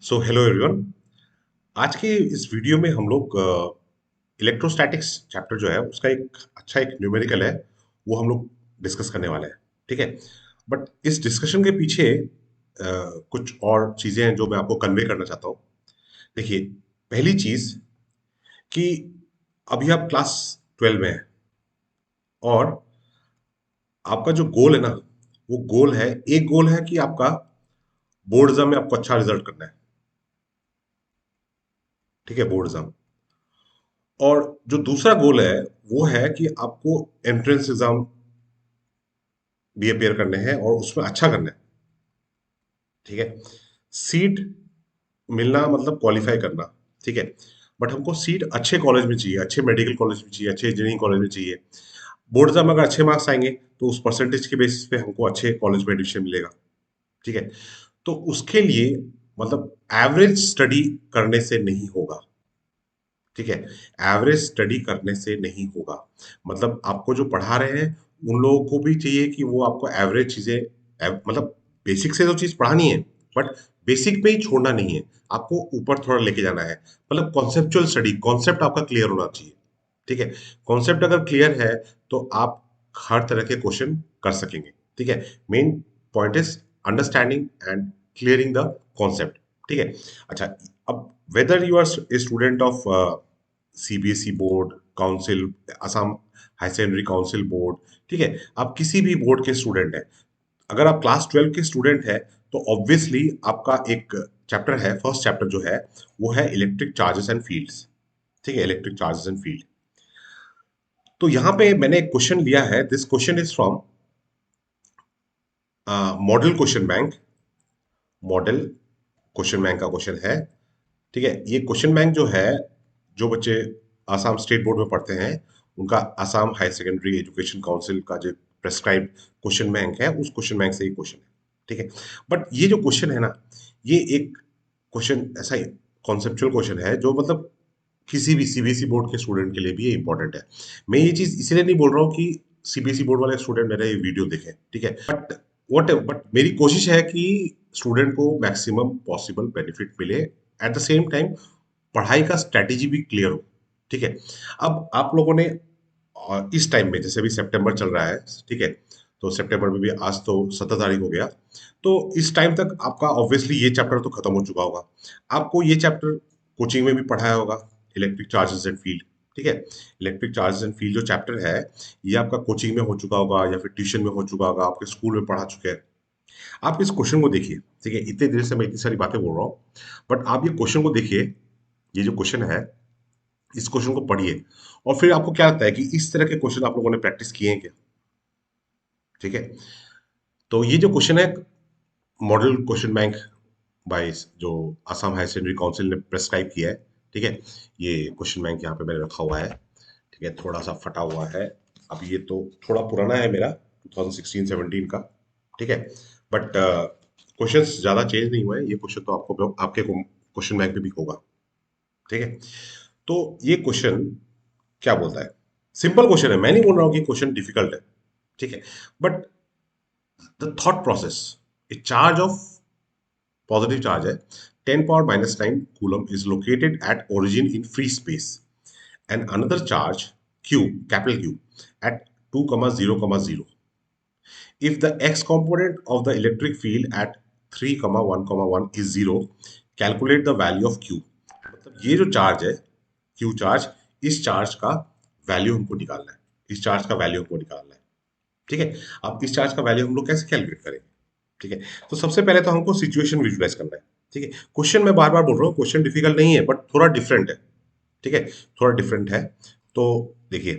So hello everyone. आज के इस वीडियो में हम लोग इलेक्ट्रोस्टैटिक्स चैप्टर जो है उसका एक अच्छा एक न्यूमेरिकल है, वो हम लोग डिस्कस करने वाले हैं। ठीक है। बट इस डिस्कशन के पीछे कुछ और चीजें हैं जो मैं आपको कन्वे करना चाहता हूँ। देखिए, पहली चीज कि अभी आप क्लास 12 में हैं और आपका जो गोल है ना, वो गोल है, एक गोल है कि आपका बोर्ड एग्जाम में आपको अच्छा रिजल्ट करना है। ठीक है, बोर्ड एग्जाम। और जो दूसरा गोल है वो है कि आपको एंट्रेंस एग्जाम भी अपेयर करने हैं और उसमें अच्छा करना है। ठीक है। सीट मिलना मतलब क्वालिफाई करना। ठीक है। बट हमको सीट अच्छे कॉलेज में चाहिए, अच्छे मेडिकल कॉलेज में चाहिए, अच्छे इंजीनियरिंग कॉलेज में चाहिए। बोर्ड एग्जाम में अगर अच्छे मार्क्स आएंगे तो उस परसेंटेज के बेसिस पे हमको अच्छे कॉलेज में एडमिशन मिलेगा। ठीक है। तो उसके लिए मतलब एवरेज स्टडी करने से नहीं होगा। ठीक है। एवरेज स्टडी करने से नहीं होगा। मतलब आपको जो पढ़ा रहे हैं उन लोगों को भी चाहिए कि वो आपको एवरेज चीजें मतलब बेसिक से तो चीज पढ़ानी है, बट बेसिक पे ही छोड़ना नहीं है। आपको ऊपर थोड़ा लेके जाना है। मतलब कॉन्सेप्चुअल स्टडी, कॉन्सेप्ट आपका क्लियर होना चाहिए। ठीक है। कॉन्सेप्ट अगर क्लियर है तो आप हर तरह के क्वेश्चन कर सकेंगे। ठीक है। Main point is understanding and clearing the concept. ठीक है। अच्छा, अब whether you are a student of CBSE board, council, Assam high secondary council board, ठीक है, आप किसी भी बोर्ड के स्टूडेंट हैं, अगर आप क्लास 12 के स्टूडेंट हैं तो ऑब्वियसली आपका एक चैप्टर है, फर्स्ट चैप्टर जो है वो है इलेक्ट्रिक चार्जेस एंड फील्ड्स। ठीक है, इलेक्ट्रिक चार्जेस एंड फील्ड। तो यहाँ पे मैंने एक क्वेश्चन लिया है, this question is from model question bank. Model question bank का क्वेश्चन है। ठीक है। ये क्वेश्चन बैंक जो है, जो बच्चे आसाम स्टेट बोर्ड में पढ़ते हैं उनका Assam high secondary education council का जो प्रेस्क्राइब्ड क्वेश्चन बैंक है उस क्वेश्चन बैंक से ही क्वेश्चन है। ठीक है। बट ये जो क्वेश्चन है ना, ये एक क्वेश्चन ऐसा ही कॉन्सेप्चुअल क्वेश्चन है जो मतलब किसी भी सीबीएसई बोर्ड के स्टूडेंट के लिए भी ये इंपॉर्टेंट है। मैं ये चीज इसलिए नहीं बोल रहा हूँ कि सीबीएसई बोर्ड वाले स्टूडेंट मेरा ये वीडियो देखें। ठीक है। बट मेरी कोशिश है कि स्टूडेंट को मैक्सिमम पॉसिबल बेनिफिट मिले, एट द सेम टाइम पढ़ाई का स्ट्रेटेजी भी क्लियर हो। ठीक है। अब आप लोगों ने इस टाइम में, जैसे अभी सितंबर चल रहा है, ठीक है, तो सितंबर में भी आज तो 17 तारीख हो गया, तो इस टाइम तक आपका ऑब्वियसली ये चैप्टर तो खत्म हो चुका होगा। आपको ये चैप्टर कोचिंग में भी पढ़ाया होगा, इलेक्ट्रिक चार्जेस एंड फील्ड। ठीक है। इलेक्ट्रिक चार्जेस एंड फील्ड जो चैप्टर है, ये आपका कोचिंग में हो चुका होगा या फिर ट्यूशन में हो चुका होगा, आपके स्कूल में पढ़ा चुके हैं। आप इस क्वेश्चन को देखिए। ठीक है, इतने देर से मैं इतनी सारी बातें बोल रहा हूँ, बट आप ये क्वेश्चन को देखिए। ये जो क्वेश्चन है, इस क्वेश्चन को पढ़िए और फिर आपको क्या लगता है कि इस तरह के क्वेश्चन आप लोगों ने प्रैक्टिस किए हैं क्या? ठीक है। तो ये जो क्वेश्चन है, मॉडल क्वेश्चन बैंक बाय जो असम हाई सेकेंडरी काउंसिल ने प्रेस्क्राइब किया है। ठीक है। ये क्वेश्चन बैंक यहाँ पे मैंने रखा हुआ है। ठीक है, थोड़ा सा फटा हुआ है। अब ये तो थोड़ा पुराना है मेरा, 2016-17 का। ठीक है। बट क्वेश्चंस ज़्यादा चेंज नहीं हुए हैं। ये क्वेश्चन तो आपको आपके क्वेश्चन बैंक में भी होगा। ठीक है। तो ये क्वेश्चन क्या बोलता है? सिंपल क्वेश्चन है, मैं नहीं बोल रहा हूँ कि क्वेश्चन डिफिकल्ट है। ठीक है। But the thought process, A charge of positive charge है, 10⁻⁹ coulomb is located at origin in free space and another charge q, capital Q, at 2,0,0. If the x component of the electric field at 3,1,1 is 0, calculate the value of q. मतलब ये जो charge है, q charge, इस charge का value हमको निकालना है। इस चार्ज का वैल्यू हमको निकालना है। ठीक है। अब इस चार्ज का वैल्यू हम लोग कैसे कैलकुलेट करेंगे? ठीक है। तो सबसे पहले तो हमको सिचुएशन विजुलाइज करना है। ठीक है। क्वेश्चन मैं बार बार बोल रहा हूँ, क्वेश्चन डिफिकल्ट नहीं है, बट थोड़ा डिफरेंट है। ठीक है, थोड़ा डिफरेंट है। तो देखिए,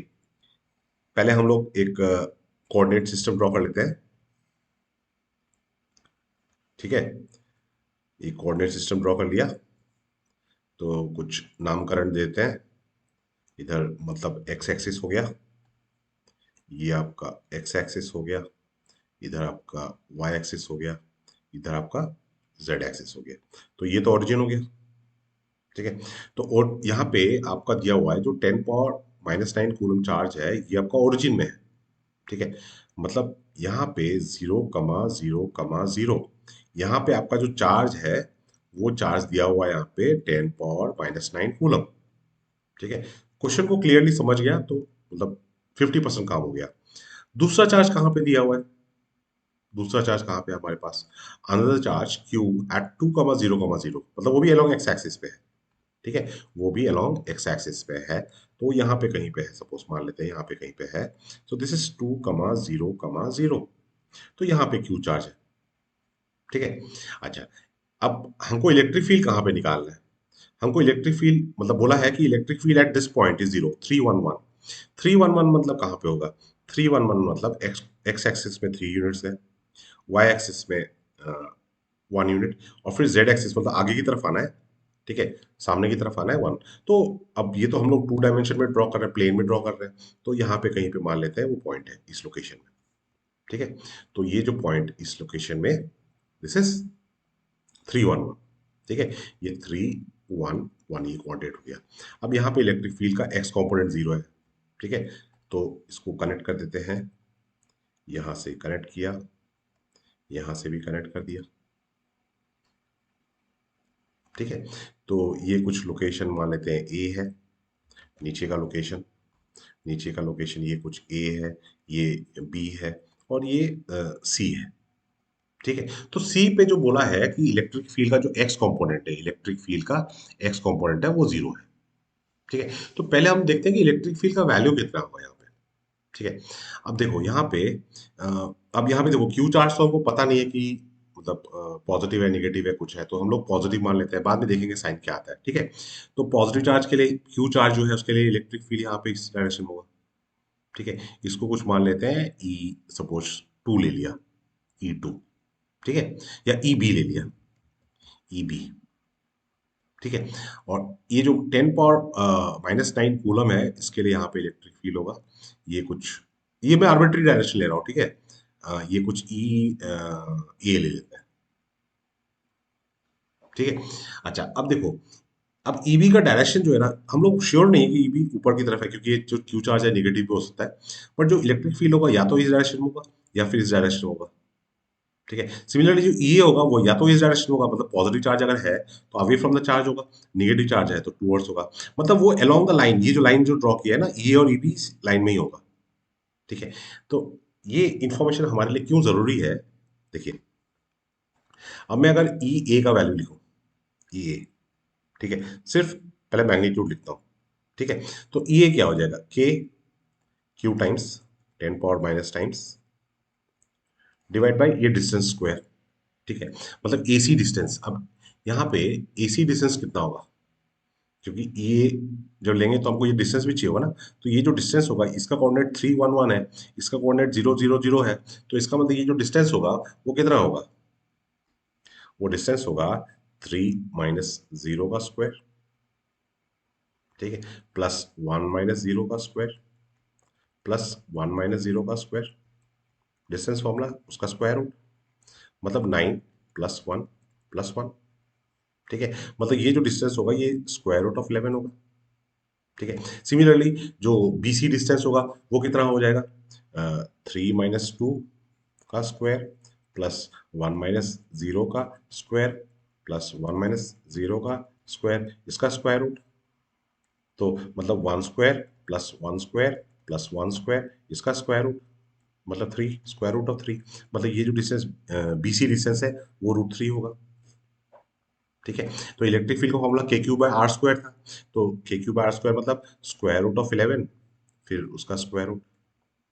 पहले हम लोग एक कोऑर्डिनेट सिस्टम ड्रॉ कर लेते हैं। ठीक है। एक कोऑर्डिनेट सिस्टम ड्रॉ कर लिया, तो कुछ नामकरण देते हैं। इधर मतलब एक्स एक्सिस हो गया, ये आपका एक्स एक्सिस हो गया, इधर आपका वाई एक्सिस हो गया, इधर आपका जेड एक्सिस हो गया। तो ये तो ओरिजिन हो गया। ठीक है। तो और यहाँ पे आपका दिया हुआ है जो 10⁻⁹ कूलम चार्ज है, ये आपका ओरिजिन में है। ठीक है। मतलब यहाँ पे 0,0,0, यहाँ पे आपका जो चार्ज है वो चार्ज दिया हुआ है यहाँ पे 10⁻⁻⁹ कूलम। ठीक है, क्वेश्चन को क्लियरली समझ गया तो मतलब 50% काम हो गया। दूसरा चार्ज कहाँ पे दिया हुआ है? दूसरा चार्ज कहाँ पे है हमारे पास? अनदर चार्ज क्यू एट 2,0,0 मतलब वो भी अलोंग एक्स एक्सिस पे है। ठीक है, वो भी अलोंग एक्स एक्सिस पे है। तो यहाँ पे कहीं पे है, सपोज मान लेते हैं यहाँ पे कहीं पे है। So this is 2,0,0। तो यहाँ पे क्यू चार्ज है। ठीक है, अच्छा, अब हमको इलेक्ट्रिक फील्ड कहाँ पे निकालना है? हमको इलेक्ट्रिक फील्ड मतलब बोला है कि electric field at this point is 0, 311। 311 मतलब कहाँ पे होगा? 311 मतलब एक्स एक्स एक्सिस में 3 यूनिट्स है, वाई एक्सिस में 1 यूनिट, और फिर जेड एक्सिस मतलब आगे की तरफ आना है। ठीक है, सामने की तरफ आना है 1। तो अब ये तो हम लोग 2 डायमेंशन में ड्रॉ कर रहे हैं, प्लेन में ड्रॉ कर रहे हैं। तो यहाँ पे कहीं पे मान लेते हैं वो पॉइंट है इस लोकेशन में। ठीक है, तो ये जो पॉइंट इस लोकेशन में, दिस इज 311। ठीक है, ये 311 ये कोऑर्डिनेट हो गया। अब यहाँ पे इलेक्ट्रिक फील्ड का एक्स कॉम्पोनेंट 0 है। ठीक है, तो इसको कनेक्ट कर देते हैं। यहाँ से कनेक्ट किया, यहाँ से भी कनेक्ट कर दिया। ठीक है, तो ये कुछ लोकेशन मान लेते हैं ए है, नीचे का लोकेशन, नीचे का लोकेशन ये कुछ ए है, ये बी है, और ये सी है। ठीक है, तो सी पे जो बोला है कि इलेक्ट्रिक फील्ड का जो एक्स कंपोनेंट है, इलेक्ट्रिक फील्ड का एक्स कंपोनेंट है वो 0 है। ठीक है, तो पहले हम देखते हैं कि इलेक्ट्रिक फील्ड का वैल्यू कितना होगा यहाँ पे। ठीक है, अब देखो यहाँ पे अब यहाँ पे देखो क्यू चार्ज तो हमको पता नहीं है कि मतलब पॉजिटिव है नेगेटिव है कुछ है, तो हम लोग पॉजिटिव मान लेते हैं, बाद में देखेंगे साइन क्या आता है। ठीक है, तो पॉजिटिव चार्ज के लिए क्यू चार्ज जो है उसके लिए इलेक्ट्रिक फील्ड यहाँ पे इस डायरेक्शन में होगा। ठीक है, इसको कुछ मान लेते हैं ई, सपोज 2 ले लिया, E2। ठीक है, या ई बी ले लिया, ई बी। ठीक है, और ये जो 10⁻⁻⁹ कूलम है इसके लिए यहाँ पे इलेक्ट्रिक फील्ड होगा, ये कुछ, ये मैं आर्बिट्री डायरेक्शन ले रहा हूँ। ठीक है, ये कुछ ए ले लेते हैं। ठीक है, अच्छा, अब देखो, अब ईबी का डायरेक्शन जो है ना, हम लोग श्योर नहीं है कि ईबी ऊपर की तरफ है, क्योंकि ये जो क्यू चार्ज है नेगेटिव भी हो सकता है। बट जो इलेक्ट्रिक फील्ड होगा या तो इस डायरेक्शन में होगा या फिर इस डायरेक्शन में होगा। ठीक है, सिमिलरली जो ई होगा वो या तो इस डायरेक्शन में होगा, मतलब पॉजिटिव चार्ज अगर है तो अवे फ्रॉम द चार्ज होगा, नेगेटिव चार्ज है तो टूवर्ड्स होगा। मतलब वो अलोंग द लाइन, ये जो लाइन जो ड्रॉ किया है ना, ई और ईबी लाइन में ही होगा। ठीक है, तो ये इंफॉर्मेशन हमारे लिए क्यों जरूरी है? देखिए, अब मैं अगर ई ए का वैल्यू लिखूं, ई ए, ठीक है, सिर्फ पहले मैग्नीट्यूड लिखता हूं। ठीक है, तो ई ए क्या हो जाएगा? के Q times 10⁻⁻ times divide by ये डिस्टेंस स्क्वायर। ठीक है, मतलब एसी डिस्टेंस। अब यहाँ पे एसी डिस्टेंस कितना होगा? क्योंकि ये जब लेंगे तो हमको ये डिस्टेंस भी चाहिए होगा ना। तो ये जो डिस्टेंस होगा इसका कोऑर्डिनेट 311 है, इसका कोऑर्डिनेट 000 है। तो इसका मतलब ये जो डिस्टेंस होगा वो कितना होगा? वो डिस्टेंस होगा 3 - 0 का स्क्वायर। ठीक है, प्लस 1 - 0 का स्क्वायर, प्लस 1 - 0 का स्क्वायर, डिस्टेंस फॉर्मूला उसका स्क्वायर रूट, मतलब 9 + 1 + 1। ठीक है, मतलब ये जो डिस्टेंस होगा ये स्क्वायर रूट ऑफ 11 होगा। ठीक है, सिमिलरली जो बीसी डिस्टेंस होगा वो कितना हो जाएगा? 3 - 2 का स्क्वायर, प्लस 1 - 0 का स्क्वायर, प्लस 1 - 0 का स्क्वायर, इसका स्क्वायर रूट। तो मतलब 1 square plus 1 square plus 1 square, इसका स्क्वायर रूट, मतलब 3, स्क्वायर रूट ऑफ 3। मतलब ये जो डिस्टेंस बीसी डिस्टेंस है वो √3 होगा। ठीक है, तो इलेक्ट्रिक फील्ड का फॉर्मूला k³/r² था। तो k³/r² मतलब स्क्वायर रूट ऑफ 11, फिर उसका स्क्वायर रूट,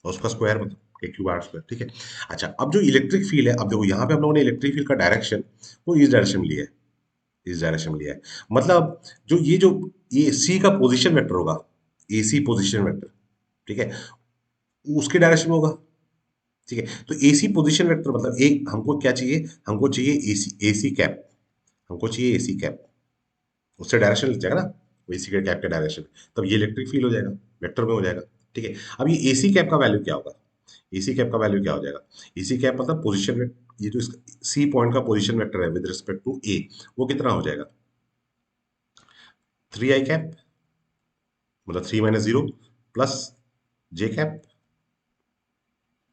और उसका स्क्वायर मतलब k³/r²। ठीक है, अच्छा, अब जो इलेक्ट्रिक फील्ड है, अब देखो यहाँ पे हम लोगों ने इलेक्ट्रिक फील्ड का डायरेक्शन वो इस डायरेक्शन में लिया है, इस डायरेक्शन में लिया है। मतलब जो ये सी का पोजीशन वेक्टर होगा, एसी पोजीशन वेक्टर, ठीक है, उसके डायरेक्शन में होगा। ठीक है, तो एसी पोजीशन वेक्टर मतलब एक हमको क्या चाहिए? हमको चाहिए एसी, एसी कैप, हमको चाहिए एसी कैप। उससे डायरेक्शन लग जाएगा ना, वो एसी के कैप का डायरेक्शन, तब ये इलेक्ट्रिक फील्ड हो जाएगा, वेक्टर में हो जाएगा। ठीक है, अब ये एसी कैप का वैल्यू क्या होगा? एसी कैप का वैल्यू क्या हो जाएगा? एसी कैप मतलब पोजीशन, ये जो सी पॉइंट का पोजीशन वेक्टर है विद रिस्पेक्ट टू ए, वो कितना हो जाएगा? 3i कैप, मतलब 3 - 0 plus j cap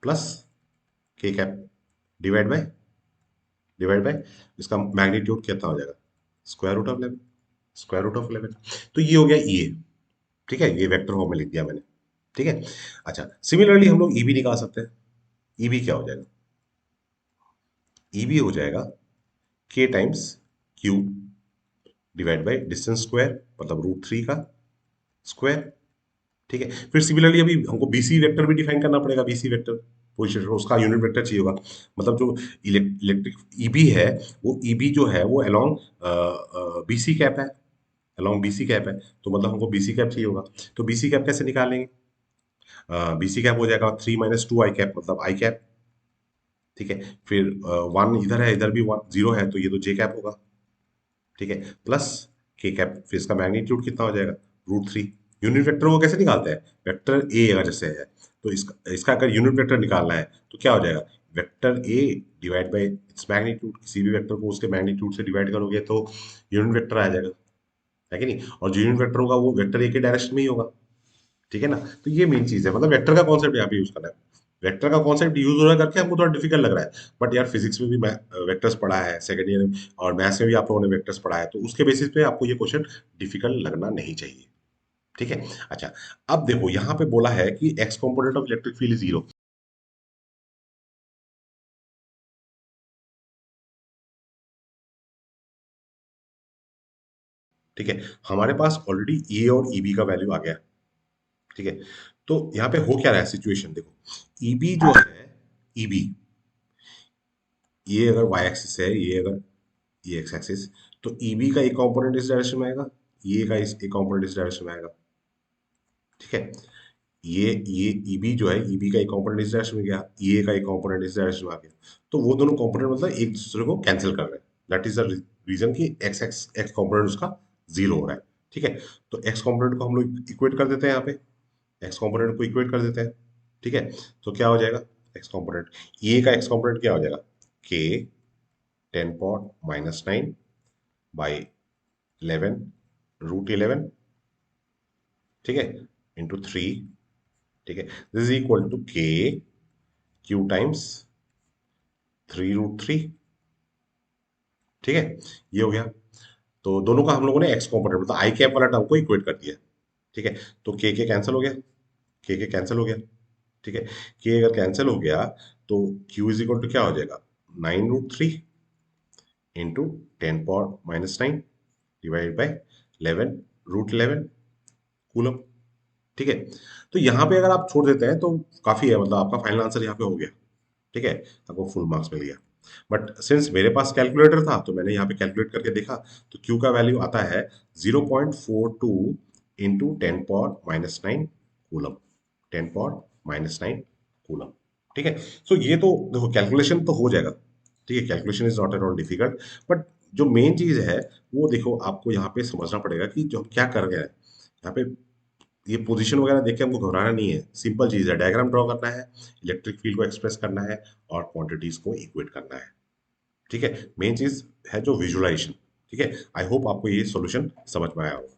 plus k cap, divide by इसका मैग्नीट्यूड कितना हो जाएगा? Square root of 11, square root of 11। तो ये हो गया ई ए, ठीक है, ये वेक्टर फॉर्म में लिख दिया मैंने, ठीक है। अच्छा, सिमिलरली हम लोग ई बी निकाल सकते हैं। ई बी क्या हो जाएगा? ई बी हो जाएगा के times Q divide by distance square, मतलब रूट 3 का स्क्वायर, ठीक है। फिर सिमिलरली अभी हमको बीसी वेक्टर भी डिफाइन करना पड़ेगा, बीसी वेक्टर पोजिशन, उसका यूनिट वेक्टर चाहिए होगा। मतलब जो इलेक्ट्रिक ईबी है, वो ईबी जो है वो अलोंग बीसी कैप है, अलोंग बीसी कैप है, तो मतलब हमको बीसी कैप चाहिए होगा। तो बीसी कैप कैसे निकालेंगे? बीसी कैप हो जाएगा 3 - 2 आई कैप, मतलब आई कैप, ठीक है। फिर 1 इधर है, इधर भी 1 0 है, तो ये तो जे कैप होगा, ठीक है, प्लस के कैप। फिर इसका मैग्नीट्यूड कितना हो जाएगा? रूट 3। यूनिट वेक्टर को कैसे निकालते हैं? वेक्टर ए अगर जैसे है, तो इसका इसका अगर यूनिट वेक्टर निकालना है तो क्या हो जाएगा? Vector A divide by its magnitude. किसी भी वेक्टर को उसके मैग्नीट्यूड से डिवाइड करोगे तो यूनिट वेक्टर आ जाएगा, है कि नहीं? और जो यूनिट वेक्टर होगा वो वेक्टर ए के डायरेक्शन में ही होगा, ठीक है ना? तो ये मेन चीज है, मतलब वेक्टर का कॉन्सेप्ट यहाँ पे यूज करना है। वेक्टर का कॉन्सेप्ट यूज हो रहा है करके हमको थोड़ा डिफिकल्ट लग रहा है, बट यार फिजिक्स में भी वेक्टर्स पढ़ा है सेकंड ईयर में, और मैथ्स में भी आप लोगों ने वेक्टर्स पढ़ा है, तो उसके बेसिस पे आपको ये क्वेश्चन डिफिकल्ट लगना नहीं चाहिए, ठीक है। अच्छा, अब देखो यहाँ पे बोला है कि x component of electric field is 0, ठीक है। हमारे पास ऑलरेडी ए और ईबी का वैल्यू आ गया, ठीक है। तो यहाँ पे हो क्या रहा है सिचुएशन, देखो, ईबी जो है, ईबी, ये अगर वाई एक्सिस है, ये अगर ये एक्स एक्सिस, तो ईबी का एक कंपोनेंट इस डायरेक्शन में आएगा, ये का इस एक कंपोनेंट इस डायरेक्शन में आएगा, ठीक है। ये ईबी जो है, ईबी का एक कंपोनेंट इस डायरेक्शन में गया, ये का एक कंपोनेंट इस डायरेक्शन में आ गया, तो वो दोनों कंपोनेंट मतलब एक दूसरे को कैंसिल कर रहे हैं। दैट इज द रीजन कि एक्स एक्स एक्स कंपोनेंट उसका 0 हो रहा है, ठीक है। तो एक्स कंपोनेंट को हम लोग इक्वेट कर देते हैं यहाँ पे, एक्स कंपोनेंट को इक्वेट कर देते हैं, ठीक है। तो क्या हो जाएगा? एक्स कंपोनेंट, ये का एक्स कंपोनेंट क्या हो जाएगा? के 10⁻⁻9 बाई 11√11, ठीक है, इंटू 3, ठीक है, दिस इज इक्वल टू के क्यू टाइम्स 3√3, ठीक है। ये हो गया। तो दोनों का हम लोगों ने एक्स कॉम्पोनेंट मतलब आई कैप वाला टर्म को इक्वेट कर दिया, ठीक है। तो के कैंसिल हो गया, के कैंसिल हो गया, ठीक है। के अगर कैंसिल हो गया तो क्यू इज इक्वल टू क्या हो जाएगा? 9√3 इंटू 10⁻⁻9 डिवाइड बाई 11√11 कूलम, ठीक है। तो यहाँ पे अगर आप छोड़ देते हैं तो काफी है, मतलब आपका फाइनल आंसर यहाँ पे हो गया, ठीक है, आपको फुल मार्क्स मिल गया। बट सिंस मेरे पास कैलकुलेटर था तो मैंने यहाँ पे कैलकुलेट करके देखा, तो क्यू का वैल्यू आता है 0.42 इंटू 10⁻⁻9 कूलम, 10⁻⁻9 कूलम, ठीक है। सो ये तो देखो कैलकुलेशन तो हो जाएगा, ठीक है, calculation is not at all difficult, but जो मेन चीज है वो देखो आपको यहाँ पे समझना पड़ेगा कि जो हम क्या कर रहे हैं यहाँ पे। ये पोजीशन वगैरह देख के हमको घबराना नहीं है, सिंपल चीज है, डायग्राम ड्रॉ करना है, इलेक्ट्रिक फील्ड को एक्सप्रेस करना है और क्वांटिटीज को इक्वेट करना है, ठीक है। मेन चीज है जो विजुअलाइजेशन, ठीक है। आई होप आपको ये सॉल्यूशन समझ में आया हो।